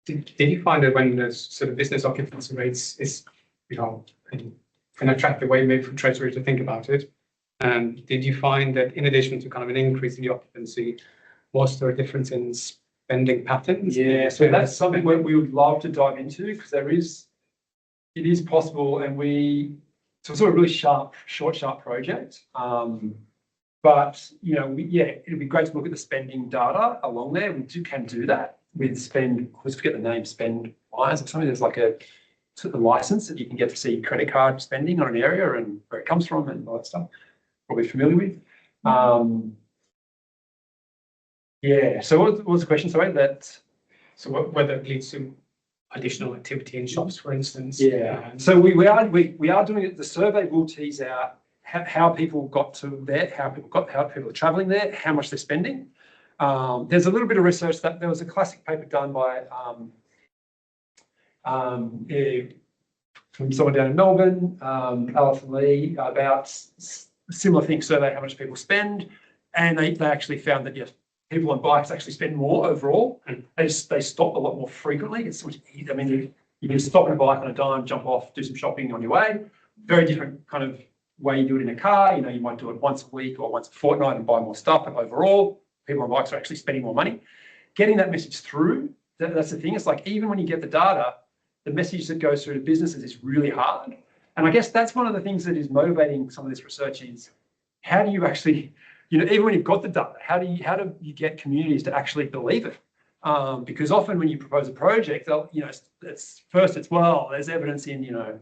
Did you find that when the sort of business occupancy rates is, an attractive way maybe for Treasury to think about it, Did you find that in addition to kind of an increase in the occupancy, was there a difference in spending patterns? Yeah, so that's something we would love to dive into because it is possible, and so it's sort of really sharp project. But it'd be great to look at the spending data along there. We can do that with spend. Let's forget the name, spend wise or something. There's like a license that you can get to see credit card spending on an area and where it comes from and all that stuff. Probably familiar with. So what was the question? Sorry, whether it leads to additional activity in shops, for instance. So we are doing it. The survey will tease out how people got to there, how people are travelling there, how much they're spending. There's a little bit of research that there was a classic paper done by from someone down in Melbourne, Alison Lee, about similar things, survey how much people spend, and they actually found that yes, people on bikes actually spend more overall, and they stop a lot more frequently. It's so much easier. I mean, you can stop on a bike on a dime, jump off, do some shopping on your way. Very different kind of way you do it in a car. You might do it once a week or once a fortnight and buy more stuff, but overall, people on bikes are actually spending more money. Getting that message through, that's the thing. It's like even when you get the data, the message that goes through to businesses is really hard. And I guess that's one of the things that is motivating some of this research is how do you actually, even when you've got the data, how do you get communities to actually believe it? Because often when you propose a project, it's there's evidence in,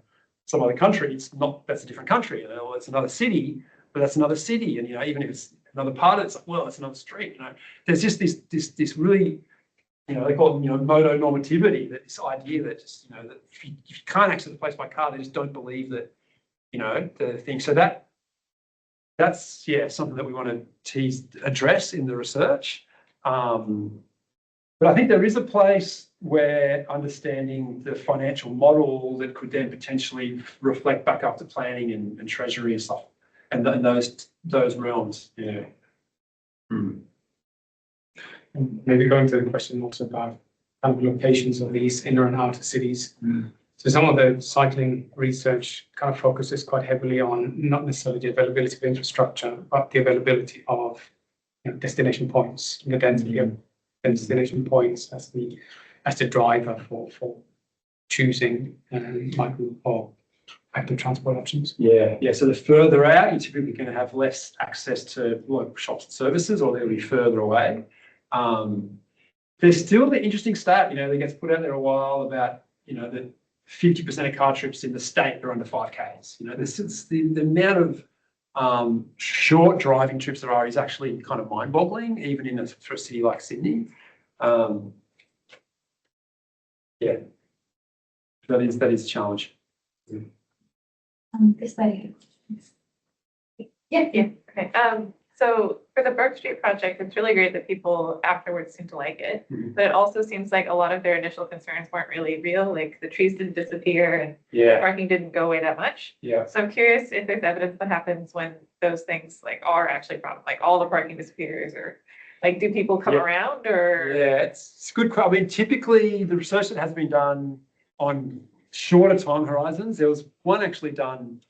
some other country. It's not, that's a different country. It's another city, but that's another city. And, even if it's another part of it, it's like, well, it's another street. There's just this really, they call it, moto-normativity, that this idea that just, that if you can't access the place by car, they just don't believe that, the thing. So that's something that we want to address in the research. But I think there is a place where understanding the financial model that could then potentially reflect back up to planning and treasury and stuff, and those realms. Yeah. And maybe going to the question also about kind of locations of these inner and outer cities. So some of the cycling research kind of focuses quite heavily on not necessarily the availability of infrastructure, but the availability of destination points, the density of destination points as the driver for choosing micro or active transport options. Yeah. So the further out, you're typically going to have less access to shops and services, or they'll be further away. There's still the interesting stat, that gets put out there a while about, that 50% of car trips in the state are under 5Ks. This is the amount of short driving trips there are is actually kind of mind-boggling, even for a city like Sydney. That is a challenge. This lady. Yeah. Okay. So for the Burke Street project, it's really great that people afterwards seem to like it, but it also seems like a lot of their initial concerns weren't really real. Like the trees didn't disappear and parking didn't go away that much. Yeah. So I'm curious if there's evidence that happens when those things are actually problems, like all the parking disappears, or like do people come around or? Yeah, it's good. I mean, typically the research that has been done on shorter time horizons, there was one actually done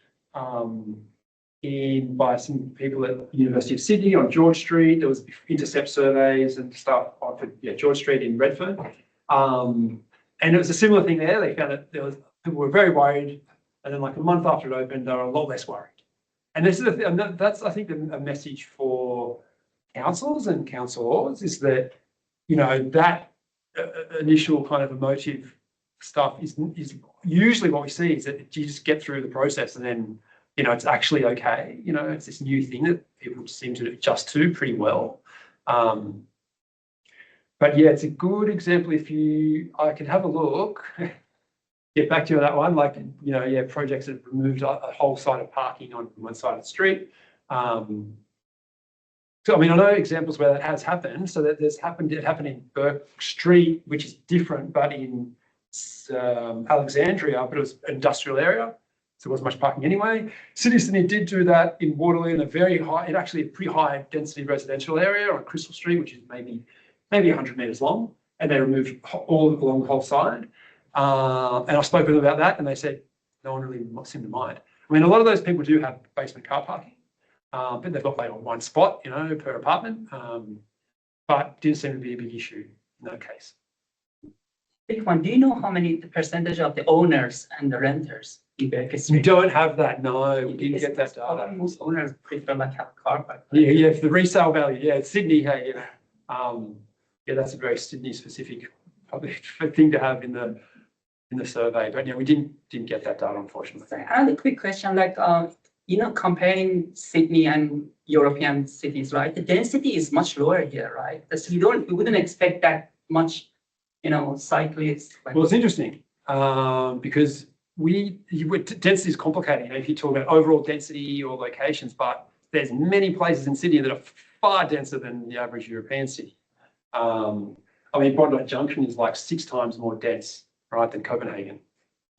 by some people at the University of Sydney on George Street. There was intercept surveys and stuff on George Street in Redfern. And it was a similar thing there. They found that people were very worried, and then like a month after it opened, they were a lot less worried. And this is that's I think a message for councils and councillors is that that initial kind of emotive stuff is usually what we see is that you just get through the process and then it's actually okay. It's this new thing that people seem to adjust to pretty well. But yeah, it's a good example. I could have a look, get back to you on that one. Like, projects that have removed a whole side of parking on one side of the street. So, I mean, I know examples where that has happened. So that it happened in Burke Street, which is different, but in Alexandria, but it was an industrial area. So there wasn't much parking anyway. City of Sydney did do that in Waterloo in a pretty high density residential area on Crystal Street, which is maybe 100 metres long. And they removed all along the whole side. And I spoke with them about that and they said, no one really seemed to mind. I mean, a lot of those people do have basement car parking. But they've got like one spot, per apartment. But didn't seem to be a big issue in that case. Quick one, do you know how many the percentage of the owners and the renters in Baker We Street? don't have that, no, we didn't get that data. Most owners prefer like have a car park. Yeah, for the resale value, it's Sydney, hey, that's a very Sydney specific thing to have in the survey, but we didn't get that data, unfortunately. Another quick question, like, comparing Sydney and European cities, right? The density is much lower here, right? So we wouldn't expect that much, cyclists. Well, it's interesting, because density is complicated, if you talk about overall density or locations, but there's many places in Sydney that are far denser than the average European city. Bondi Junction is like 6 times more dense, right, than Copenhagen.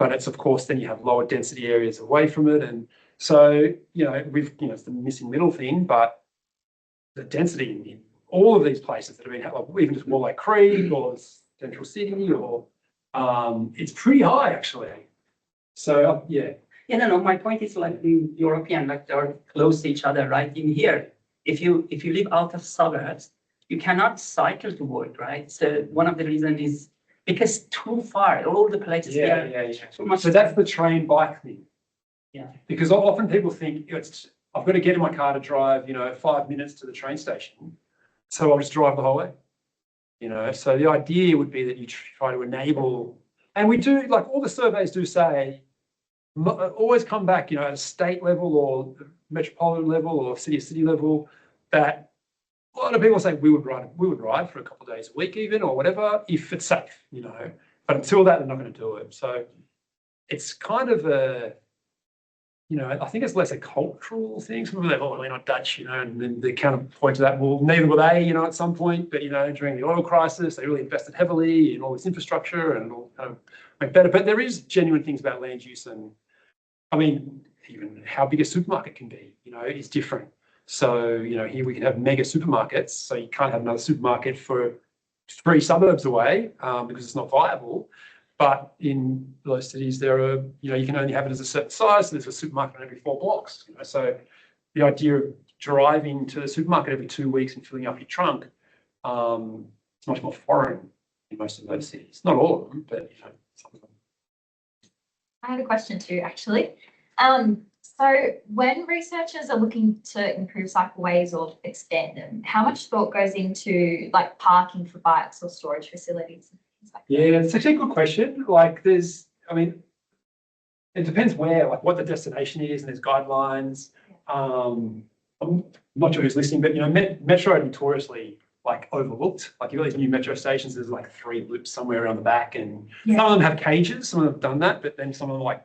But it's, of course, then you have lower density areas away from it. And so, it's the missing middle thing, but the density in all of these places that have been, even just more like Creek or Central City, or it's pretty high, actually. So, yeah. Yeah, no, my point is like in European, like they're close to each other, right? In here, if you live out of suburbs, you cannot cycle to work, right? So one of the reasons is because too far, all the places Yeah. too much. So that's the train bike thing. Yeah. Because often people think I've got to get in my car to drive, 5 minutes to the train station. So I'll just drive the whole way. So the idea would be that you try to enable, and we do, like all the surveys do say, always come back, at a state level or metropolitan level or city level, that a lot of people say we would ride for a couple of days a week even, or whatever, if it's safe, but until that, they're not going to do it. So it's kind of I think it's less a cultural thing. Some people are we're not Dutch, and then they kind of point to that. Well, neither were they, at some point. But during the oil crisis, they really invested heavily in all this infrastructure and all kind of went better. But there is genuine things about land use, and even how big a supermarket can be, is different. So here we can have mega supermarkets. So you can't have another supermarket for 3 suburbs away because it's not viable. But in those cities, there are, you can only have it as a certain size. So there's a supermarket on every 4 blocks. So the idea of driving to the supermarket every 2 weeks and filling up your trunk, it's much more foreign in most of those cities. Not all of them, but some of them. I have a question too, actually. So when researchers are looking to improve cycleways or extend them, how much thought goes into like parking for bikes or storage facilities? Yeah, it's actually a good question. It depends where, like what the destination is, and there's guidelines. I'm not sure who's listening, but Metro are notoriously overlooked. Like you've got these new metro stations, there's 3 loops somewhere around the back, and some of them have cages, some of them have done that, but then some of them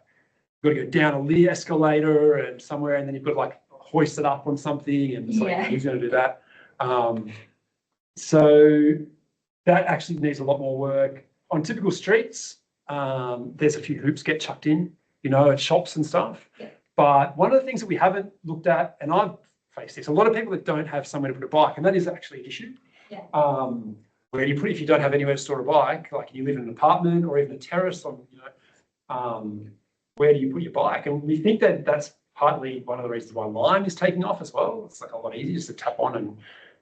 you've got to go down a escalator and somewhere, and then you've got to hoist it up on something, and it's who's going to do that? So that actually needs a lot more work. On typical streets, there's a few hoops get chucked in, at shops and stuff. Yeah. But one of the things that we haven't looked at, and I've faced this, a lot of people that don't have somewhere to put a bike, and that is actually an issue. Yeah. Where if you don't have anywhere to store a bike, like you live in an apartment or even a terrace, where do you put your bike? And we think that that's partly one of the reasons why Lime is taking off as well. It's a lot easier just to tap on and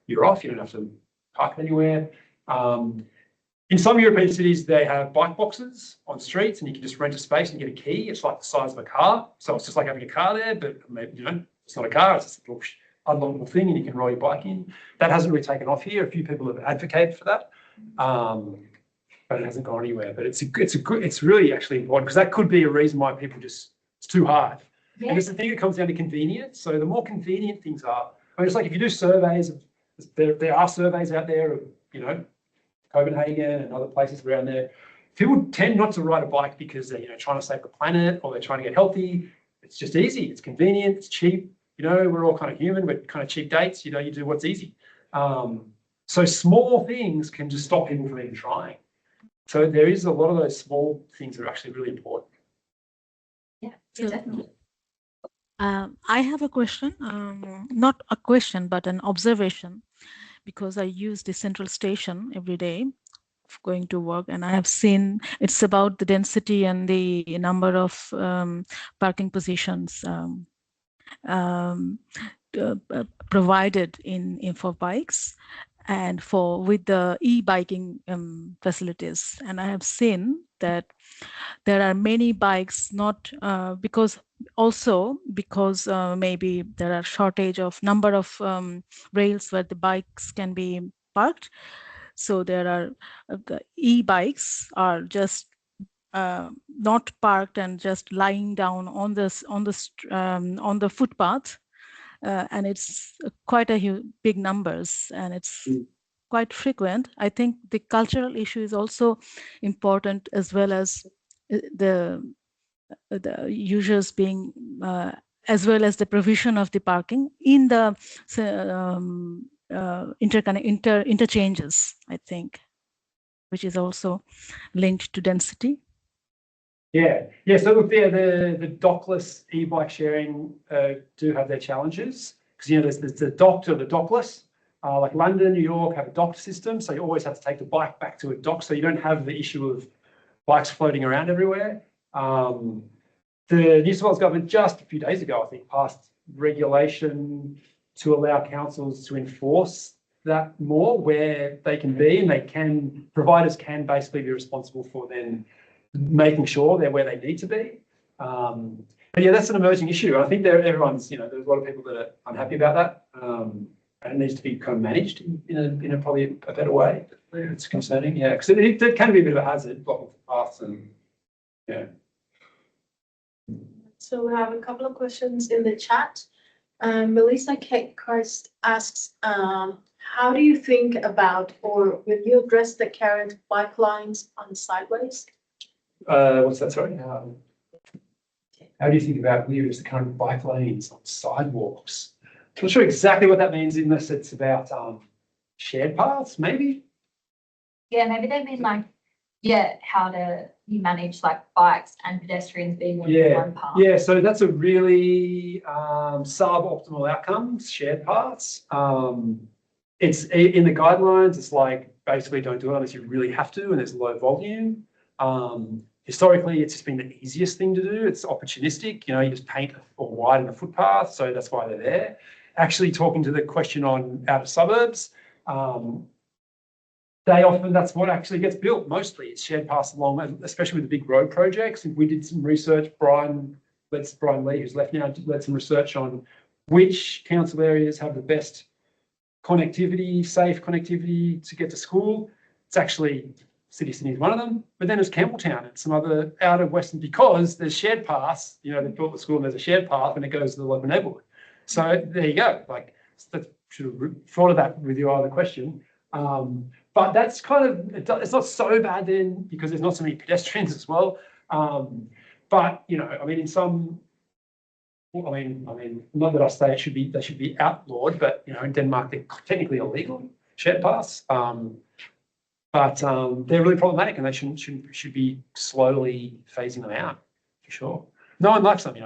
you're off. You don't have to park anywhere. In some European cities, they have bike boxes on streets, and you can just rent a space and get a key. It's like the size of a car, so it's just like having a car there, but it's not a car. It's just a little unlockable thing, and you can roll your bike in. That hasn't really taken off here. A few people have advocated for that, but it hasn't gone anywhere. But it's really actually important, because that could be a reason why people it's too hard. Yeah. And it's the thing that comes down to convenience. So the more convenient things are, it's like if you do surveys, there are surveys out there of Copenhagen and other places around there. People tend not to ride a bike because they're trying to save the planet, or they're trying to get healthy. It's just easy. It's convenient. It's cheap. We're all kind of human. We're kind of cheap dates. You do what's easy. So small things can just stop people from even trying. So there is a lot of those small things that are actually really important. Yeah, definitely. I have a question, not a question, but an observation, because I use the central station every day going to work, and I have seen it's about the density and the number of parking positions. provided in for bikes and with the e-biking facilities. And I have seen that there are many bikes not because maybe there are shortage of number of rails where the bikes can be parked. So there are the e-bikes are just not parked and just lying down on the footpath, and it's quite a big numbers, and it's quite frequent. I think the cultural issue is also important, as well as the users being as well as the provision of the parking in the interchanges, I think, which is also linked to density. Yeah. So look, the dockless e-bike sharing do have their challenges, because there's the docked or the dockless. Like London, New York have a docked system, so you always have to take the bike back to a dock, so you don't have the issue of bikes floating around everywhere. The New South Wales government just a few days ago, I think, passed regulation to allow councils to enforce that more where they can be, and providers can basically be responsible for then making sure they're where they need to be. But yeah, that's an emerging issue. I think everyone's, there's a lot of people that are unhappy about that. And it needs to be kind of managed in a probably a better way. It's concerning, yeah, because it can be a bit of a hazard, blocking paths and yeah. So we have a couple of questions in the chat. Melissa Kate Christ asks, how do you think about, or will you address the current bike lines on sideways? What's that, sorry? How do you think about the current bike lanes on sidewalks? I'm not sure exactly what that means, unless it's about shared paths, maybe? Yeah, maybe they mean like, how do you manage like bikes and pedestrians being on one path? Yeah, so that's a really suboptimal outcome, shared paths. It's in the guidelines, it's like basically don't do it unless you really have to and there's low volume. Historically, it's just been the easiest thing to do. It's opportunistic, you just paint or widen the footpath, so that's why they're there. Actually, talking to the question on outer suburbs, that's what actually gets built mostly. It's shared paths along, especially with the big road projects. We did some research, Brian Lee, who's left now, led some research on which council areas have the best connectivity, safe connectivity to get to school. It's actually City Sydney is one of them, but then there's Campbelltown and some other outer western, because there's shared paths, they built the school and there's a shared path and it goes to the local neighbourhood. So there you go. Like, that should have thought of that with your other question. But that's kind of, it's not so bad then, because there's not so many pedestrians as well. But, in some, not that I say they should be outlawed, but, in Denmark, they're technically illegal, shared paths. But they're really problematic, and they should be slowly phasing them out, for sure. No one likes them,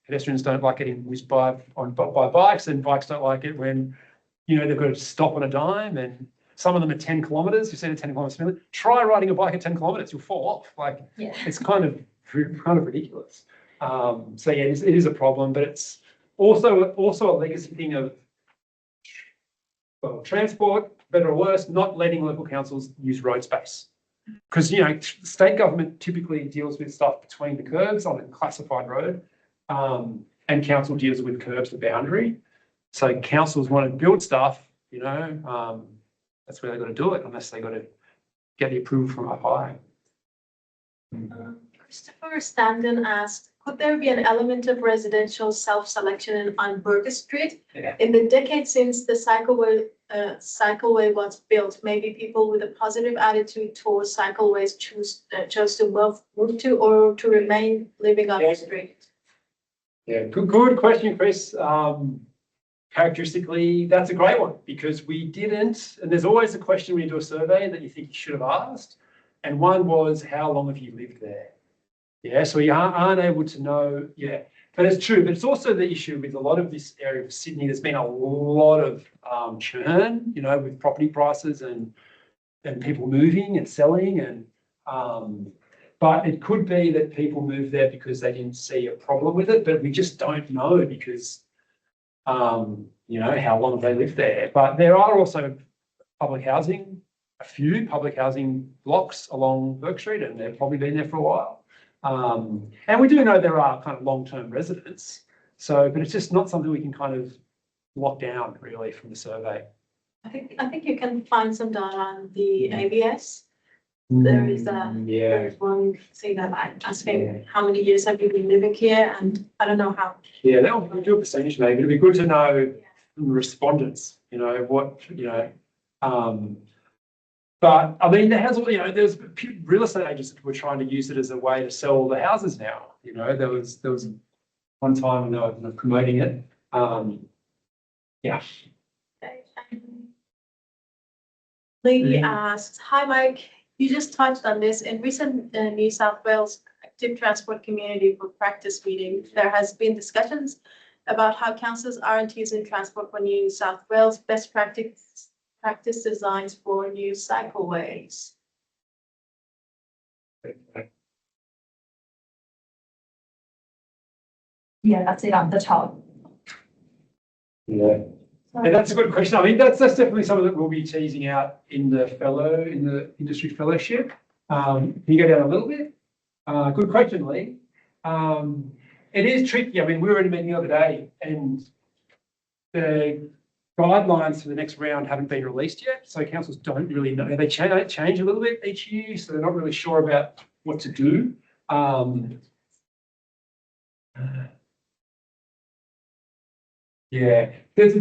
Pedestrians don't like getting whizzed by bikes, and bikes don't like it when, they've got to stop on a dime, and some of them are 10 kilometres. You've seen a 10 kilometres per minute. Try riding a bike at 10 kilometres, you'll fall off. It's kind of ridiculous. So yeah, it is a problem, but it's also a legacy thing of, transport, better or worse, not letting local councils use road space. Because, state government typically deals with stuff between the curbs on a classified road, and council deals with curbs to boundary. So councils want to build stuff, that's where they've got to do it, unless they've got to get the approval from up high. Christopher Standen asked, could there be an element of residential self-selection on Burger Street? Yeah. In the decade since the cycleway was built, maybe people with a positive attitude towards cycleways chose to move to or to remain living on the street. Yeah, good question, Chris. Characteristically, that's a great one, because we didn't, and there's always a question when you do a survey that you think you should have asked. And one was, how long have you lived there? Yeah, so we aren't able to know. Yeah, but it's true. But it's also the issue with a lot of this area of Sydney. There's been a lot of churn, with property prices and people moving and selling. And but it could be that people moved there because they didn't see a problem with it. But we just don't know, because you know, how long have they lived there? But there are also public housing, a few public housing blocks along Burke Street, and they've probably been there for a while. And we do know there are kind of long-term residents. So, but it's just not something we can kind of lock down really from the survey. I think you can find some data on the ABS. There is there's one thing that I asking how many years have you been living here, and I don't know how. Yeah, we'll do a percentage maybe. It'd be good to know from the respondents, you know, what, you know, but I mean, there has, you know, there's real estate agents that were trying to use it as a way to sell the houses now. You know, there was one time when they were promoting it. Yeah. Lee asks, hi Mike, you just touched on this. In recent New South Wales active transport community for practice meeting, there has been discussions about how councils aren't using transport for New South Wales best practice designs for new cycleways. Yeah, that's it on the top. Yeah. And that's a good question. I mean, that's definitely something that we'll be teasing out in the industry fellowship. Can you go down a little bit? Good question, Lee. It is tricky. I mean, we were in a meeting the other day and the guidelines for the next round haven't been released yet. So councils don't really know. They change a little bit each year. So they're not really sure about what to do. Yeah, there's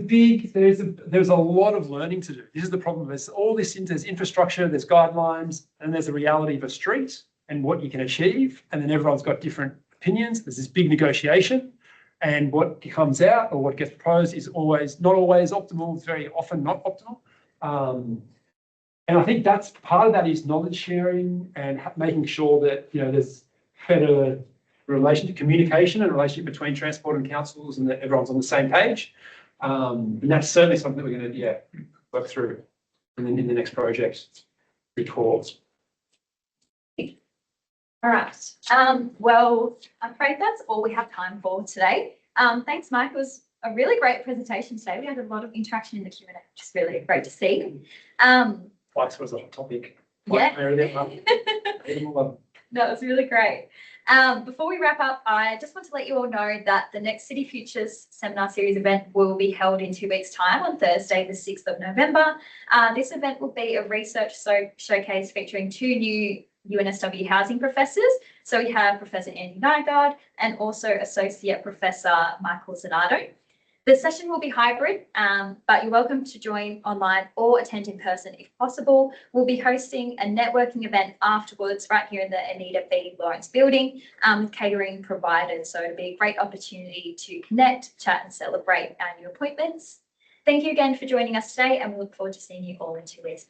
a lot of learning to do. This is the problem. There's all this, there's infrastructure, there's guidelines, and there's a reality of a street and what you can achieve. And then everyone's got different opinions. There's this big negotiation, and what comes out or what gets proposed is not always optimal. It's very often not optimal. And I think that's part of that is knowledge sharing and making sure that, you know, there's better communication and relationship between transport and councils, and that everyone's on the same page. And that's certainly something that we're going to work through in the next project report. All right. Well, I'm afraid that's all we have time for today. Thanks, Mike. It was a really great presentation today. We had a lot of interaction in the Q&A, which is really great to see. Bikes was a hot topic. Yeah. No, it's really great. Before we wrap up, I just want to let you all know that the next City Futures Seminar Series event will be held in 2 weeks' time on Thursday, the 6th of November. This event will be a research showcase featuring 2 new UNSW housing professors. So we have Professor Andy Nygaard and also Associate Professor Michael Zanardo. The session will be hybrid, but you're welcome to join online or attend in person if possible. We'll be hosting a networking event afterwards right here in the Anita B. Lawrence building with catering provided. So it'll be a great opportunity to connect, chat and celebrate our new appointments. Thank you again for joining us today, and we look forward to seeing you all in 2 weeks.